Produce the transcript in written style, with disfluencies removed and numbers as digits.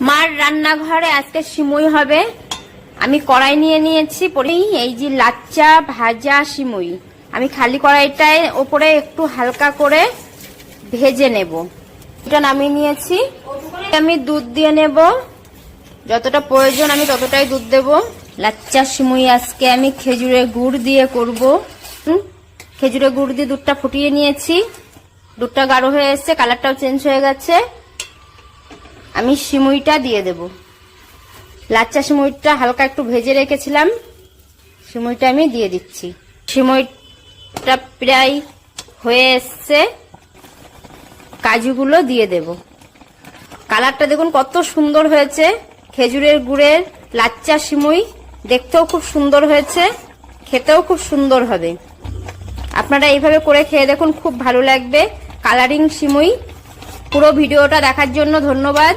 মার রান্নাঘরে আজকে সিমুই হবে। আমি কড়াই নিয়ে নিয়েছি, এই যে লাচ্চা ভাজা সিমুই আমি খালি কড়াইটায় ওপরে একটু হালকা করে ভেজে নেব। এটা নামিয়ে নিয়েছি। আমি দুধ দিয়ে নেব, যতটা প্রয়োজন আমি ততটাই দুধ দেব। লাচ্চা সিমুই আজকে আমি খেজুরের গুড় দিয়ে করব। খেজুরের গুড় দিয়ে দুধটা ফুটিয়ে নিয়েছি, দুধটা গাঢ় হয়ে এসছে, কালারটাও চেঞ্জ হয়ে গেছে। আমি সিমুইটা দিয়ে দেব। লাচ্চা সিমুইটা হালকা একটু ভেজে রেখেছিলাম, সিমুইটা আমি দিয়ে দিচ্ছি। সিমুইটা প্রায় হয়ে এসছে, কাজুগুলো দিয়ে দেব। কালারটা দেখুন কত সুন্দর হয়েছে। খেজুরের গুড়ের লাচ্চা সিমুই দেখতেও খুব সুন্দর হয়েছে, খেতেও খুব সুন্দর হবে। আপনারা এইভাবে করে খেয়ে দেখুন, খুব ভালো লাগবে। কালারিং সিমুই। পুরো ভিডিওটা দেখার জন্য ধন্যবাদ।